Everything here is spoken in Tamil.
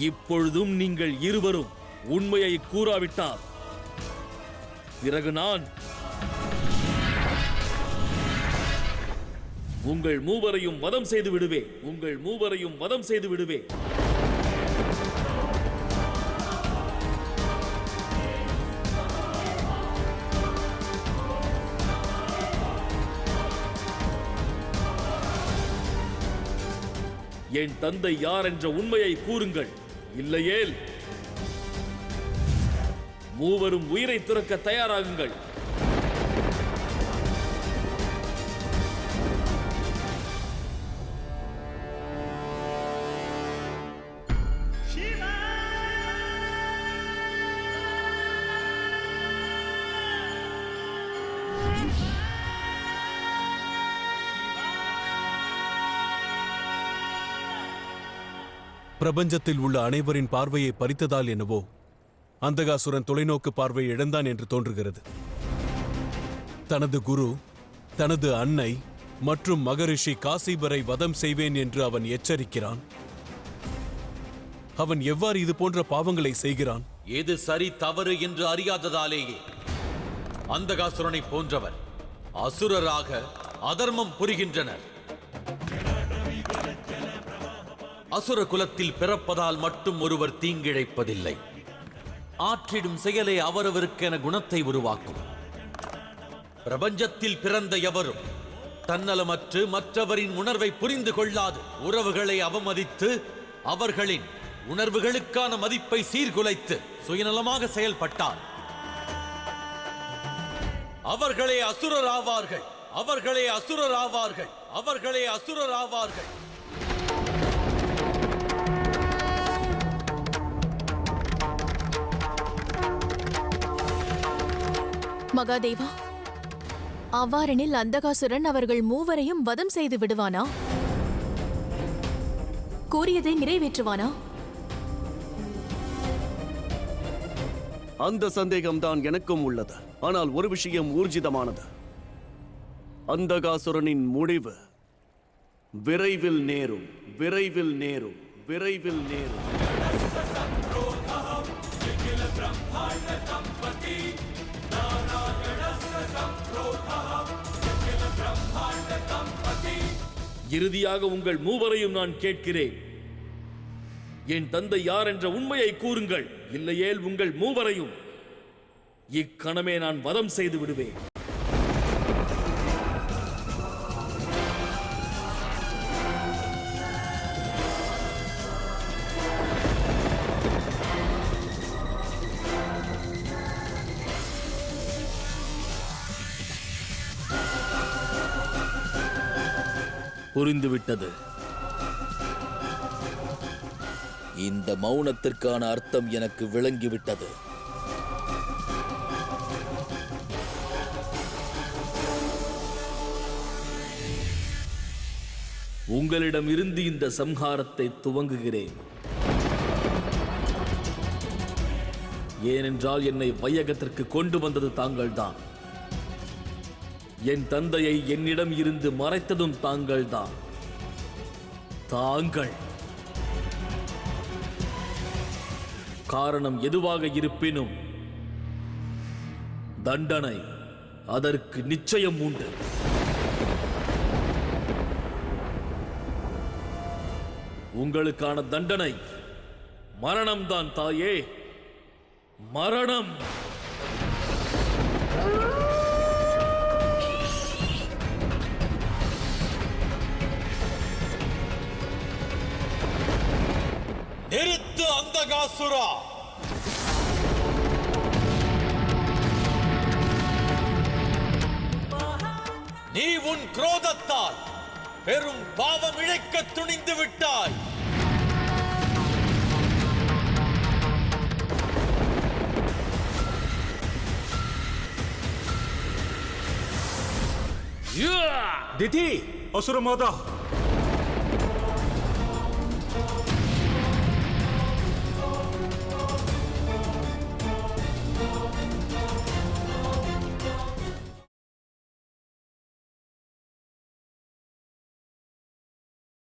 இப்பொழுதும் நீங்கள் இருவரும் உண்மையை கூறாவிட்டால் பிறகு நான் உங்கள் மூவரையும் வதம் செய்து விடுவேன். என் தந்தை யார் என்ற உண்மையை கூறுங்கள். இல்லையேல் மூவரும் உயிரை துறக்க தயாராகுங்கள். பிரபஞ்சத்தில் உள்ள அனைவரின் பார்வையை பறித்ததால் என்னவோ அந்தகாசுரன் தொலைநோக்கு பார்வையை இழந்தான் என்று தோன்றுகிறது. தனது குரு, தனது அன்னை மற்றும் மகரிஷி காசிபரை வதம் செய்வேன் என்று அவன் எச்சரிக்கிறான். அவன் எவ்வாறு இது போன்ற பாவங்களை செய்கிறான்? எது சரி தவறு என்று அறியாததாலேயே அந்தகாசுரனை போன்றவர் அசுரராக அதர்மம் புரிகின்றனர். அசுர குலத்தில் பிறப்பதால் மட்டும் ஒருவர் தீங்கிழைப்பதில்லை. ஆற்றிடும் செயலை அவரவருக்கென குணத்தை உருவாக்கும். பிரபஞ்சத்தில் பிறந்த எவரும் தன்னலமற்று மற்றவரின் உணர்வை புரிந்து கொள்ளாது உறவுகளை அவமதித்து அவர்களின் உணர்வுகளுக்கான மதிப்பை சீர்குலைத்து சுயநலமாக செயல்பட்டார் அவர்களே அசுரராவார்கள். அவர்களே அசுரராவார்கள். அவர்களே அசுரராவார்கள். மகாதேவா, அவ்வாறெனில் அந்தகாசுரன் அவர்கள் மூவரையும் வதம் செய்து விடுவானா? கூறியதை நிறைவேற்றுவானா? அந்த சந்தேகம்தான் எனக்கும் உள்ளது. ஆனால் ஒரு விஷயம் ஊர்ஜிதமானது. அந்தகாசுரனின் முடிவு விரைவில் நேரும். விரைவில் நேரும். விரைவில் நேரும். இறுதியாக உங்கள் மூவரையும் நான் கேட்கிறேன். என் தந்தை யார் என்ற உண்மையை கூறுங்கள். இல்லையேல் உங்கள் மூவரையும் இக்கணமே நான் வதம் செய்து விடுவேன். புரிந்துவிட்டது. இந்த மௌனத்திற்கான அர்த்தம் எனக்கு விளங்கிவிட்டது. உங்களிடம் இருந்து இந்த சம்ஹாரத்தை துவங்குகிறேன். ஏனென்றால் என்னை வையகத்திற்கு கொண்டு வந்தது தாங்கள்தான். என் தந்தையை என்னிடம் இருந்து மறைத்ததும் தாங்கள்தான். தாங்கள் காரணம் எதுவாக இருப்பினும் தண்டனை அதற்கு நிச்சயம் உண்டு. உங்களுக்கான தண்டனை மரணம்தான் தாயே, மரணம். நிறுத்து அந்தகாசுரா! நீ உன் குரோதத்தால் பெரும் பாவம் இழைக்க துணிந்து விட்டாய். திதி, அசுரமாதா!